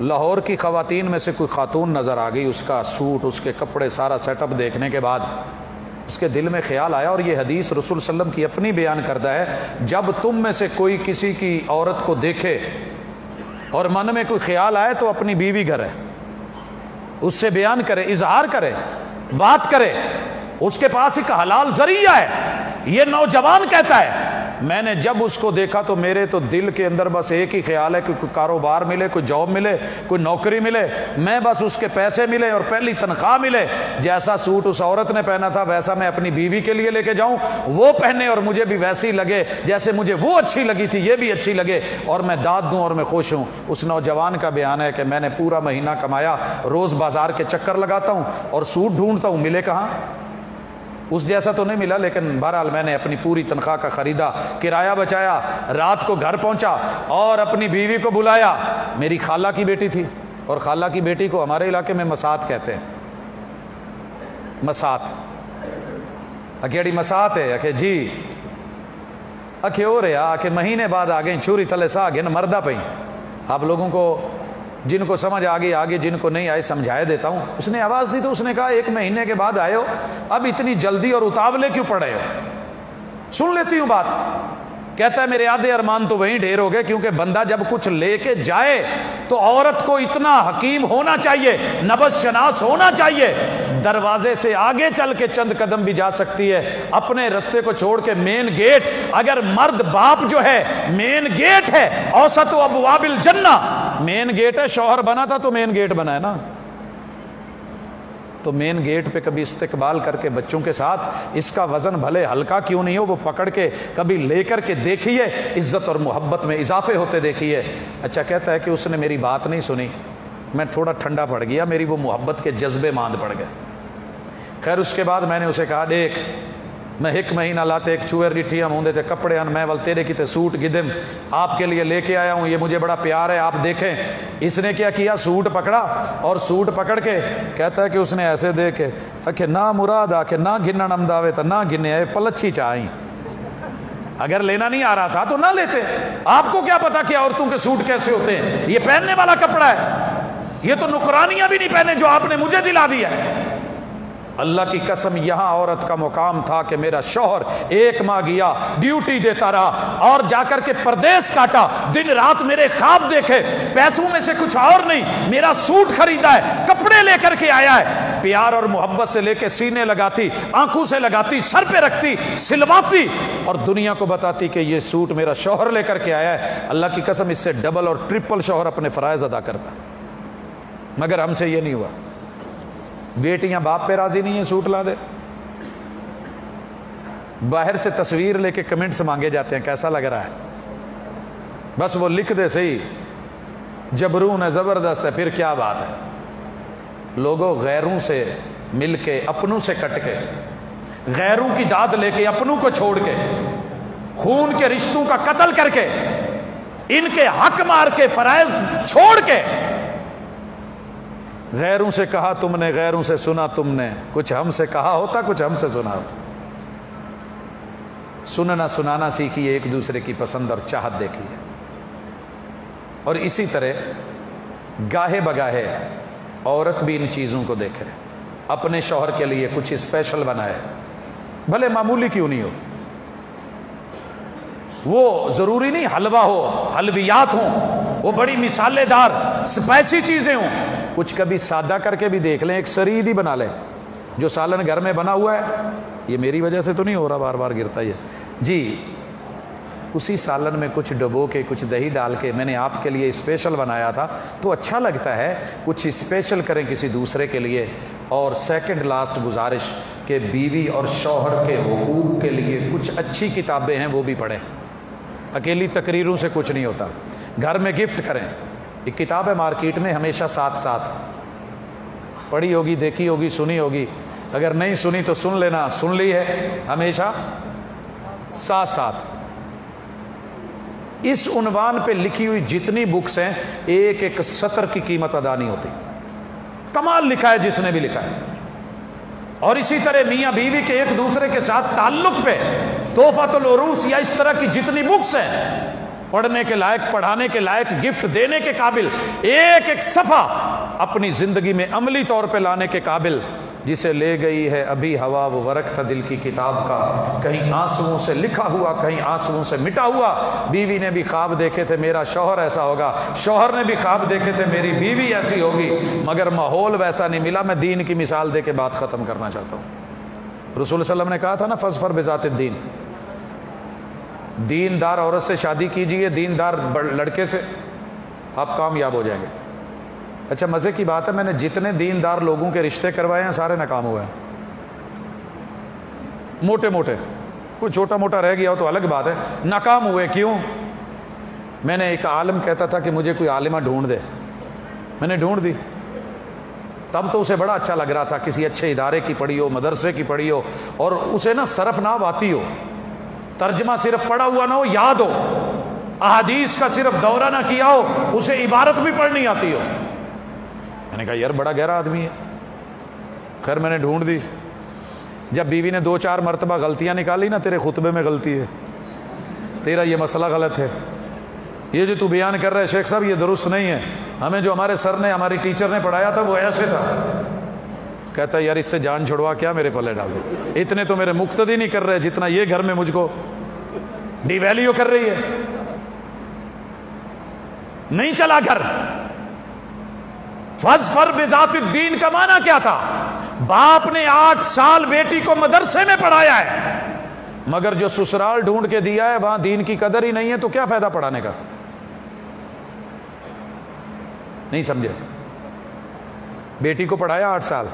لاہور کی خواتین میں سے کوئی خاتون نظر آ گئی، اس کا سوٹ، اس کے کپڑے، سارا سیٹ اپ دیکھنے کے بعد اس کے دل میں خیال آیا، اور یہ حدیث رسول صلی اللہ علیہ وسلم کی اپنی بیان کردہ ہے، جب تم میں سے کوئی کسی کی عورت کو دیکھے اور من میں کوئی خیال آئے تو اپنی بیوی گھر ہے، اس سے بیان کرے، اظہار کرے، بات کرے، اس کے پاس ایک حلال ذریعہ ہے۔ یہ نوجوان کہتا ہے میں نے جب اس کو دیکھا تو میرے تو دل کے اندر بس ایک ہی خیال ہے کہ کوئی کاروبار ملے، کوئی جاب ملے، کوئی نوکری ملے، میں بس اس کے پیسے ملے اور پہلی تنخواہ ملے، جیسا سوٹ اس عورت نے پہنا تھا ویسا میں اپنی بیوی کے لیے لے کے جاؤں، وہ پہنے اور مجھے بھی ویسی لگے جیسے مجھے وہ اچھی لگی تھی، یہ بھی اچھی لگے، اور میں داد دوں اور میں خوش ہوں۔ اس نوجوان کا بیان ہے کہ میں نے پورا مہینہ کمایا، روز بازار کے چکر لگاتا ہوں اور سوٹ ڈھونڈتا ہوں، ملے کہاں؟ اس جیسا تو نہیں ملا، لیکن بہرحال میں نے اپنی پوری تنخواہ کا خریدا، کرایہ بچایا، رات کو گھر پہنچا اور اپنی بیوی کو بلایا۔ میری خالہ کی بیٹی تھی، اور خالہ کی بیٹی کو ہمارے علاقے میں مسات کہتے ہیں۔ مسات اکیڑی مسات ہے کہ جی اکھے ہو رہے آ کہ مہینے بعد آ گئیں چوری تلے سا آگے مردہ پہیں۔ آپ لوگوں کو جن کو سمجھ آگے آگے، جن کو نہیں آئے سمجھائے دیتا ہوں۔ اس نے آواز دی تو اس نے کہا 1 مہینے کے بعد آئے ہو، اب اتنی جلدی اور اتاولے کیوں پڑے ہو؟ سن لیتی ہوں بات۔ کہتا ہے میرے آدھے ارمان تو وہیں ڈھیر ہو گئے، کیونکہ بندہ جب کچھ لے کے جائے تو عورت کو اتنا حکیم ہونا چاہیے، نبض شناس ہونا چاہیے، دروازے سے آگے چل کے چند قدم بھی جا سکتی ہے، اپنے رستے کو چھوڑ کے مین گیٹ۔ اگر مرد باپ جو ہے مین گیٹ ہے، اوسط ابواب الجنہ مین گیٹ ہے، شوہر بنا تھا تو مین گیٹ بنا ہے نا، تو مین گیٹ پہ کبھی استقبال کر کے بچوں کے ساتھ، اس کا وزن بھلے ہلکا کیوں نہیں ہو، وہ پکڑ کے کبھی لے کر کے دیکھیے، عزت اور محبت میں اضافے ہوتے دیکھیے۔ اچھا کہتا ہے کہ اس نے میری بات نہیں سنی، میں تھوڑا ٹھنڈا پڑ گیا، میری وہ محبت کے جذبے ماند پڑ گئے۔ خیر اس کے بعد میں نے اسے کہا دیکھ میں 1 مہینہ لاتے ایک چوہر ڈٹھیاں ہوندے تھے کپڑے ان میں ول تیرے کی تے سوٹ گدم آپ کے لیے لے کے آیا ہوں، یہ مجھے بڑا پیار ہے آپ دیکھیں۔ اس نے کیا کیا، سوٹ پکڑا اور سوٹ پکڑ کے کہتا ہے کہ اس نے ایسے دیکھے کہ نہ مراد آ کے نہ گنن امداوے تا نہ گنے آئے پلچھی چاہیں، اگر لینا نہیں آ رہا تھا تو نہ لیتے۔ آپ کو کیا پتا کہ عورتوں کے سوٹ کیسے ہوتے ہیں، یہ پہننے والا کپڑا ہے، یہ تو نکرانیاں بھی نہیں پہنے جو آپ نے مجھے دلا دیا ہے۔ اللہ کی قسم یہاں عورت کا مقام تھا کہ میرا شوہر 1 ماہ گیا ڈیوٹی دیتا رہا اور جا کر کے پردیس کاٹا، دن رات میرے خواب دیکھے، پیسوں میں سے کچھ اور نہیں، میرا سوٹ خریدا ہے، کپڑے لے کر کے آیا ہے، پیار اور محبت سے لے کے سینے لگاتی، آنکھوں سے لگاتی، سر پہ رکھتی، سلواتی اور دنیا کو بتاتی کہ یہ سوٹ میرا شوہر لے کر کے آیا ہے۔ اللہ کی قسم اس سے ڈبل اور ٹرپل شوہر اپنے فرائض ادا کرتا، مگر ہم سے یہ نہیں ہوا۔ بیٹیاں باپ پہ راضی نہیں ہیں، سوٹ لا دے، باہر سے تصویر لے کے کمنٹس مانگے جاتے ہیں کیسا لگ رہا ہے، بس وہ لکھ دے صحیح، جبرون ہے، زبردست ہے، پھر کیا بات ہے۔ لوگوں غیروں سے مل کے، اپنوں سے کٹ کے، غیروں کی داد لے کے، اپنوں کو چھوڑ کے، خون کے رشتوں کا قتل کر کے، ان کے حق مار کے، فرائض چھوڑ کے، غیروں سے کہا تم نے، غیروں سے سنا تم نے، کچھ ہم سے کہا ہوتا، کچھ ہم سے سنا ہوتا۔ سننا سنانا سیکھیے، ایک دوسرے کی پسند اور چاہت دیکھیے، اور اسی طرح گاہے بگاہے عورت بھی ان چیزوں کو دیکھے، اپنے شوہر کے لیے کچھ اسپیشل بنائے، بھلے معمولی کیوں نہیں ہو، وہ ضروری نہیں حلوہ ہو، حلویات ہوں، وہ بڑی مثالے دار سپائسی چیزیں ہوں، کچھ کبھی سادہ کر کے بھی دیکھ لیں، ایک سرید ہی بنا لیں۔ جو سالن گھر میں بنا ہوا ہے، یہ میری وجہ سے تو نہیں ہو رہا، بار بار گرتا ہی ہے جی، اسی سالن میں کچھ ڈبو کے، کچھ دہی ڈال کے میں نے آپ کے لیے اسپیشل بنایا تھا، تو اچھا لگتا ہے، کچھ اسپیشل کریں کسی دوسرے کے لیے۔ اور سیکنڈ لاسٹ گزارش کہ بیوی اور شوہر کے حقوق کے لیے کچھ اچھی کتابیں ہیں، وہ بھی پڑھیں، اکیلی تقریروں سے کچھ نہیں ہوتا، گھر میں گفٹ کریں۔ ایک کتاب ہے مارکیٹ میں، ہمیشہ ساتھ ساتھ، پڑھی ہوگی، دیکھی ہوگی، سنی ہوگی، اگر نہیں سنی تو سن لینا، سن لی ہے، ہمیشہ ساتھ ساتھ۔ اس عنوان پہ لکھی ہوئی جتنی بکس ہیں، ایک ایک سطر کی قیمت ادا نہیں ہوتی، کمال لکھا ہے جس نے بھی لکھا ہے۔ اور اسی طرح میاں بیوی کے ایک دوسرے کے ساتھ تعلق پہ تحفۃ العروس یا اس طرح کی جتنی بکس ہیں، پڑھنے کے لائق، پڑھانے کے لائق، گفٹ دینے کے قابل، ایک ایک صفحہ اپنی زندگی میں عملی طور پہ لانے کے قابل، جسے لے گئی ہے ابھی ہوا وہ ورق تھا دل کی کتاب کا، کہیں آنسوؤں سے لکھا ہوا، کہیں آنسوؤں سے مٹا ہوا۔ بیوی نے بھی خواب دیکھے تھے میرا شوہر ایسا ہوگا، شوہر نے بھی خواب دیکھے تھے میری بیوی ایسی ہوگی، مگر ماحول ویسا نہیں ملا۔ میں دین کی مثال دے کے بات ختم کرنا چاہتا ہوں۔ رسول صلی اللہ علیہ وسلم نے کہا تھا نا، فاظفر بذات الدین، دیندار عورت سے شادی کیجئے، دیندار لڑکے سے، آپ کامیاب ہو جائیں گے۔ اچھا مزے کی بات ہے، میں نے جتنے دیندار لوگوں کے رشتے کروائے ہیں، سارے ناکام ہوئے ہیں، موٹے موٹے، کوئی چھوٹا موٹا رہ گیا ہو تو الگ بات ہے، ناکام ہوئے۔ کیوں؟ میں نے ایک عالم کہتا تھا کہ مجھے کوئی عالمہ ڈھونڈ دے، میں نے ڈھونڈ دی، تب تو اسے بڑا اچھا لگ رہا تھا، کسی اچھے ادارے کی پڑھی ہو، مدرسے کی پڑھی ہو، اور اسے نا صرف نحو آتی ہو، ترجمہ صرف پڑھا ہوا نہ ہو، یاد ہو، احادیث کا صرف دورہ نہ کیا ہو، اسے عبارت بھی پڑھنی آتی ہو۔ میں نے کہا یار بڑا گہرا آدمی ہے، خیر میں نے ڈھونڈ دی۔ جب بیوی نے 2-4 مرتبہ غلطیاں نکالی نا، تیرے خطبے میں غلطی ہے، تیرا یہ مسئلہ غلط ہے، یہ جو تو بیان کر رہا ہے شیخ صاحب یہ درست نہیں ہے، ہمیں جو ہمارے سر نے، ہماری ٹیچر نے پڑھایا تھا وہ ایسے تھا۔ کہتا ہے یار اس سے جان چھڑوا، کیا میرے پلے ڈال دو، اتنے تو میرے مقتدی نہیں کر رہے جتنا یہ گھر میں مجھ کو ڈی ویلیو کر رہی ہے، نہیں چلا گھر۔ فاظفر بذات الدین کا معنی کیا تھا؟ باپ نے 8 سال بیٹی کو مدرسے میں پڑھایا ہے، مگر جو سسرال ڈھونڈ کے دیا ہے وہاں دین کی قدر ہی نہیں ہے، تو کیا فائدہ پڑھانے کا؟ نہیں سمجھے؟ بیٹی کو پڑھایا 8 سال،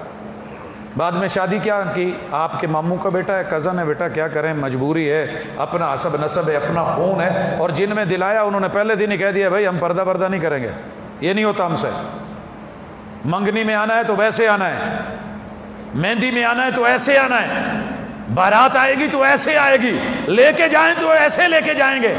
بعد میں شادی کیا کی؟ آپ کے ماموں کا بیٹا ہے، کزن ہے، بیٹا کیا کریں، مجبوری ہے، اپنا حسب نسب ہے، اپنا خون ہے، اور جن میں دلایا انہوں نے پہلے دن ہی کہہ دیا بھائی ہم پردہ نہیں کریں گے، یہ نہیں ہوتا ہم سے، منگنی میں آنا ہے تو ویسے آنا ہے، مہندی میں آنا ہے تو ایسے آنا ہے، بارات آئے گی تو ایسے آئے گی، لے کے جائیں تو ایسے لے کے جائیں گے۔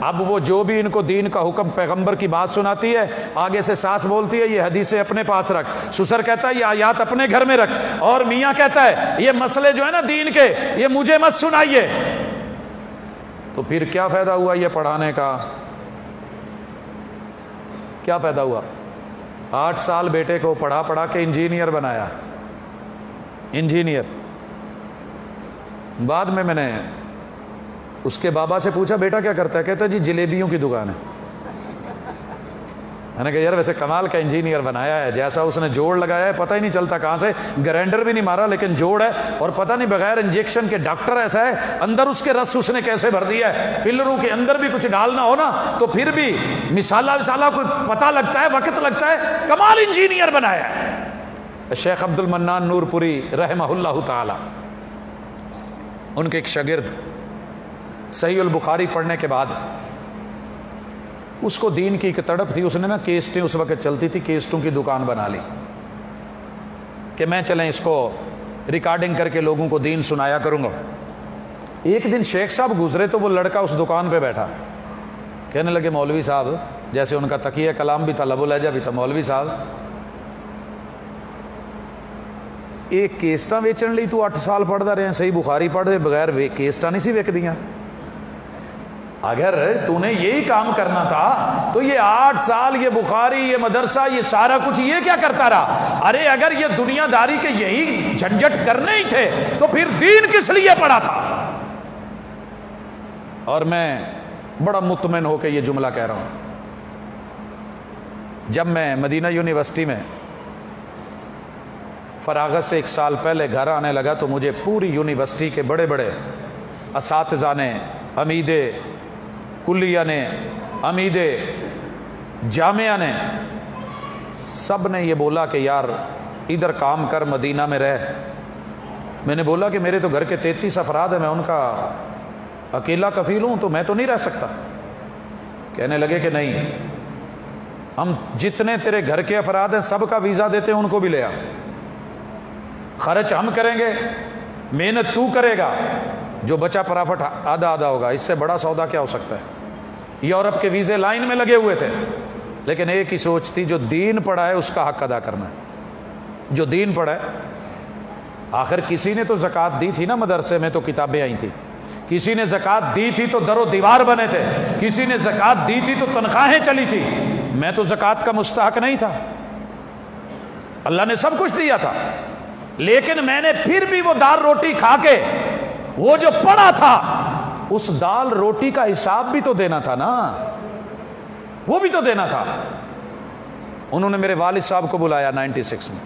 اب وہ جو بھی ان کو دین کا حکم، پیغمبر کی بات سناتی ہے، آگے سے ساس بولتی ہے یہ حدیثیں اپنے پاس رکھ، سسر کہتا ہے یہ آیات اپنے گھر میں رکھ، اور میاں کہتا ہے یہ مسئلے جو ہے نا دین کے یہ مجھے مت سنائیے۔ تو پھر کیا فائدہ ہوا یہ پڑھانے کا؟ کیا فائدہ ہوا؟ 8 سال بیٹے کو پڑھا کے انجینئر بنایا، انجینئر۔ بعد میں نے اس کے بابا سے پوچھا بیٹا کیا کرتا ہے؟ کہتا ہے جی جلیبیوں کی دکان ہے۔ میں نے کہا یار ویسے کمال کا انجینئر بنایا ہے، جیسا اس نے جوڑ لگایا ہے پتہ ہی نہیں چلتا کہاں سے، گرینڈر بھی نہیں مارا لیکن جوڑ ہے، اور پتہ نہیں بغیر انجیکشن کے ڈاکٹر ایسا ہے، اندر اس کے رس اس نے کیسے بھر دیا ہے، پلروں کے اندر بھی کچھ ڈالنا ہو نا تو پھر بھی مثالہ کوئی پتہ لگتا ہے، وقت لگتا ہے، کمال انجینئر بنایا ہے۔ شیخ عبد المنان نور پوری رحمہ اللہ تعالی، ان کے ایک شاگرد صحیح البخاری پڑھنے کے بعد اس کو دین کی ایک تڑپ تھی، اس نے نا کیسٹیں اس وقت چلتی تھی، کیسٹوں کی دکان بنا لی کہ میں چلیں اس کو ریکارڈنگ کر کے لوگوں کو دین سنایا کروں گا۔ ایک دن شیخ صاحب گزرے تو وہ لڑکا اس دکان پہ بیٹھا، کہنے لگے مولوی صاحب، جیسے ان کا تقیہ کلام بھی تھا، لب و لہجہ بھی تھا، مولوی صاحب ایک کیسٹاں ویچن لی تو 8 سال پڑھتا رہے ہیں، صحیح بخاری پڑھ دے بغیر کیسٹاں نہیں سی وک دیاں، اگر تو نے یہی کام کرنا تھا تو یہ 8 سال یہ بخاری، یہ مدرسہ، یہ سارا کچھ یہ کیا کرتا رہا؟ ارے اگر یہ دنیا داری کے یہی جھنجٹ کرنے ہی تھے تو پھر دین کس لیے پڑھا تھا؟ اور میں بڑا مطمئن ہو کے یہ جملہ کہہ رہا ہوں، جب میں مدینہ یونیورسٹی میں فراغت سے 1 سال پہلے گھر آنے لگا تو مجھے پوری یونیورسٹی کے بڑے بڑے اساتذہ نے، عمیدے کلیہ نے، عمیدے جامعہ نے، سب نے یہ بولا کہ یار ادھر کام کر، مدینہ میں رہ۔ میں نے بولا کہ میرے تو گھر کے 33 افراد ہیں، میں ان کا اکیلا کفیل ہوں تو میں تو نہیں رہ سکتا۔ کہنے لگے کہ نہیں، ہم جتنے تیرے گھر کے افراد ہیں سب کا ویزا دیتے ہیں، ان کو بھی لے آ، خرچ ہم کریں گے، محنت تو کرے گا، جو بچا پرافٹ آدھا آدھا ہوگا، اس سے بڑا سودا کیا ہو سکتا ہے۔ یورپ کے ویزے لائن میں لگے ہوئے تھے، لیکن ایک ہی سوچ تھی، جو دین پڑھا ہے اس کا حق ادا کرنا ہے، جو دین پڑھا ہے۔ آخر کسی نے تو زکوٰۃ دی تھی نا، مدرسے میں تو کتابیں آئی تھی، کسی نے زکوٰۃ دی تھی تو در و دیوار بنے تھے، کسی نے زکوٰۃ دی تھی تو تنخواہیں چلی تھی۔ میں تو زکوٰۃ کا مستحق نہیں تھا، اللہ نے سب کچھ دیا تھا، لیکن میں نے پھر بھی وہ دال روٹی کھا کے وہ جو پڑھا تھا اس دال روٹی کا حساب بھی تو دینا تھا نا، وہ بھی تو دینا تھا۔ انہوں نے میرے والد صاحب کو بلایا 96 میں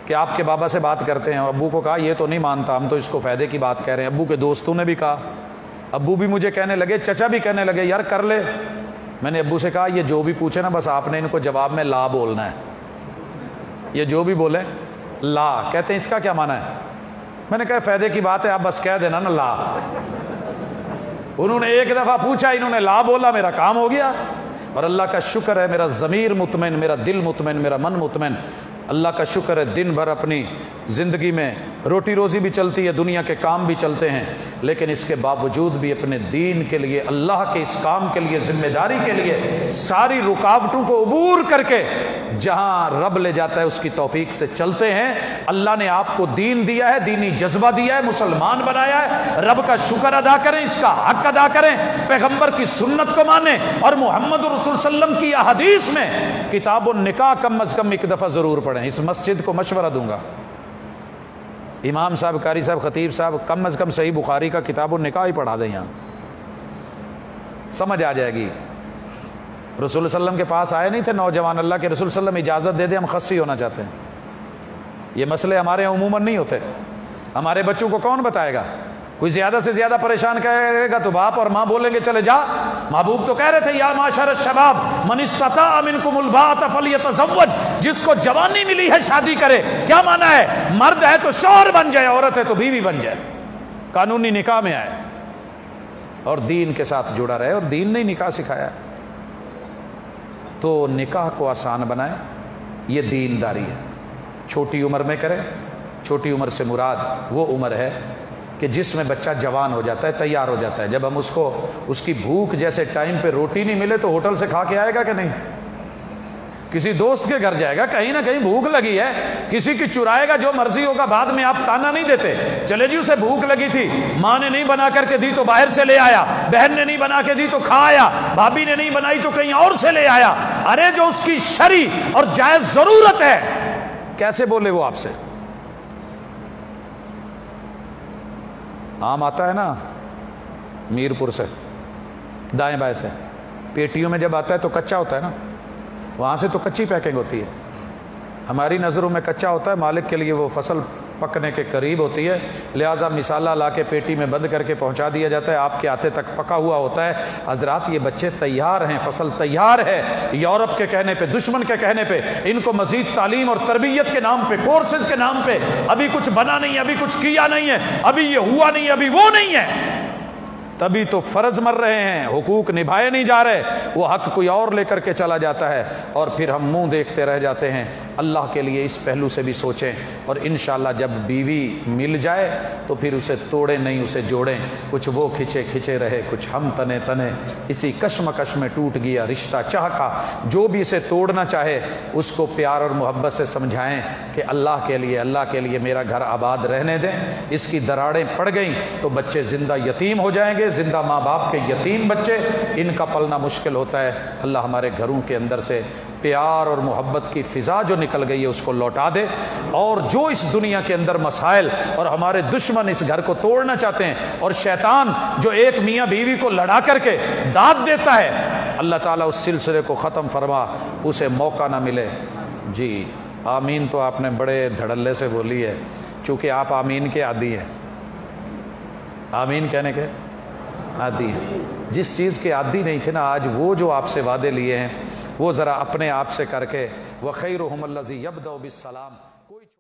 کہ آپ کے بابا سے بات کرتے ہیں۔ ابو کو کہا یہ تو نہیں مانتا، ہم تو اس کو فائدے کی بات کہہ رہے ہیں۔ ابو کے دوستوں نے بھی کہا، ابو بھی مجھے کہنے لگے، چچا بھی کہنے لگے یار کر لے۔ میں نے ابو سے کہا یہ جو بھی پوچھے نا بس آپ نے ان کو جواب میں لا بولنا ہے، یہ جو بھی بولے لا۔ کہتے ہیں اس کا کیا معنی ہے؟ میں نے کہا فائدے کی بات ہے، آپ بس کہہ دینا نا لا۔ انہوں نے ایک دفعہ پوچھا، انہوں نے لا بولا، میرا کام ہو گیا۔ اور اللہ کا شکر ہے میرا ضمیر مطمئن، میرا دل مطمئن، میرا من مطمئن۔ اللہ کا شکر ہے دن بھر اپنی زندگی میں روٹی روزی بھی چلتی ہے، دنیا کے کام بھی چلتے ہیں، لیکن اس کے باوجود بھی اپنے دین کے لیے، اللہ کے اس کام کے لیے، ذمہ داری کے لیے ساری رکاوٹوں کو عبور کر کے جہاں رب لے جاتا ہے اس کی توفیق سے چلتے ہیں۔ اللہ نے آپ کو دین دیا ہے، دینی جذبہ دیا ہے، مسلمان بنایا ہے، رب کا شکر ادا کریں، اس کا حق ادا کریں، پیغمبر کی سنت کو مانیں، اور محمد رسول صلی اللہ علیہ وسلم کی احادیث میں کتاب النکاح کم از کم ایک دفعہ ضرور پڑھیں۔ اس مسجد کو مشورہ دوں گا، امام صاحب، قاری صاحب، خطیب صاحب کم از کم صحیح بخاری کا کتاب النکاح ہی پڑھا دیں، یہاں سمجھ آ جائے گی۔ رسول صلی اللہ علیہ وسلم کے پاس آئے نہیں تھے نوجوان، اللہ کے رسول صلی اللہ علیہ وسلم اجازت دے دیں ہم خصی ہونا چاہتے ہیں۔ یہ مسئلے ہمارے یہاں عموماً نہیں ہوتے، ہمارے بچوں کو کون بتائے گا؟ کوئی زیادہ سے زیادہ پریشان کرے گا تو باپ اور ماں بولیں گے چلے جا۔ محبوب تو کہہ رہے تھے یا معاشر الشباب من استطاع منکم الباءۃ فلیتزوج، جس کو جوانی ملی ہے شادی کرے۔ کیا معنی ہے؟ مرد ہے تو شوہر بن جائے، عورت ہے تو بیوی بن جائے، قانونی نکاح میں آئے اور دین کے ساتھ جڑا رہے، اور دین نے نکاح سکھایا ہے۔ تو نکاح کو آسان بنائیں، یہ دینداری ہے۔ چھوٹی عمر میں کریں، چھوٹی عمر سے مراد وہ عمر ہے کہ جس میں بچہ جوان ہو جاتا ہے، تیار ہو جاتا ہے۔ جب ہم اس کی بھوک، جیسے ٹائم پہ روٹی نہیں ملے تو ہوٹل سے کھا کے آئے گا کہ نہیں؟ کسی دوست کے گھر جائے گا، کہیں نہ کہیں بھوک لگی ہے، کسی کی چرائے گا، جو مرضی ہوگا، بعد میں آپ تانا نہیں دیتے، چلے جی اسے بھوک لگی تھی، ماں نے نہیں بنا کر کے دی تو باہر سے لے آیا، بہن نے نہیں بنا کے دی تو کھا آیا، بھابھی نے نہیں بنائی تو کہیں اور سے لے آیا۔ ارے جو اس کی شرعی اور جائز ضرورت ہے، کیسے بولے وہ آپ سے؟ آم آتا ہے نا میرپور سے، دائیں بائیں سے، پیٹیوں میں جب آتا ہے تو کچا ہوتا ہے نا، وہاں سے تو کچی پیکنگ ہوتی ہے، ہماری نظروں میں کچا ہوتا ہے، مالک کے لیے وہ فصل پکنے کے قریب ہوتی ہے، لہٰذا مسالہ لا کے پیٹی میں بند کر کے پہنچا دیا جاتا ہے، آپ کے آتے تک پکا ہوا ہوتا ہے۔ حضرات یہ بچے تیار ہیں، فصل تیار ہے، یورپ کے کہنے پہ، دشمن کے کہنے پہ، ان کو مزید تعلیم اور تربیت کے نام پہ، کورسز کے نام پہ ابھی کچھ بنا نہیں، ابھی کچھ کیا نہیں ہے، ابھی یہ ہوا نہیں، ابھی وہ نہیں ہے، تبھی تو فرض مر رہے ہیں، حقوق نبھائے نہیں جا رہے، وہ حق کوئی اور لے کر کے چلا جاتا ہے اور پھر ہم منہ دیکھتے رہ جاتے ہیں۔ اللہ کے لیے اس پہلو سے بھی سوچیں، اور انشاءاللہ جب بیوی مل جائے تو پھر اسے توڑیں نہیں، اسے جوڑیں، کچھ وہ کھچے کھچے رہے، کچھ ہم تنے تنے، اسی کشمکش میں ٹوٹ گیا رشتہ چاہ کا۔ جو بھی اسے توڑنا چاہے اس کو پیار اور محبت سے سمجھائیں کہ اللہ کے لیے میرا گھر آباد رہنے دیں، اس کی دراڑیں پڑ گئیں تو بچے زندہ یتیم ہو جائیں گے، زندہ ماں باپ کے یتیم بچے، ان کا پلنا مشکل ہوتا ہے۔ اللہ ہمارے گھروں کے اندر سے پیار اور محبت کی فضا جو نکل گئی ہے اس کو لوٹا دے، اور جو اس دنیا کے اندر مسائل اور ہمارے دشمن اس گھر کو توڑنا چاہتے ہیں، اور شیطان جو ایک میاں بیوی کو لڑا کر کے داد دیتا ہے، اللہ تعالیٰ اس سلسلے کو ختم فرما، اسے موقع نہ ملے۔ جی آمین تو آپ نے بڑے دھڑلے سے بولی ہے، چونکہ آپ آمین کے عادی ہیں، آمین کہنے کے عادی ہیں۔ جس چیز کے عادی نہیں تھے نا، آج وہ جو آپ سے وعدے لیے ہیں وہ ذرا اپنے آپ سے کر کے، وَخَيْرُهُمُ الَّذِي يَبْدَأُ بِالسَّلَامِ۔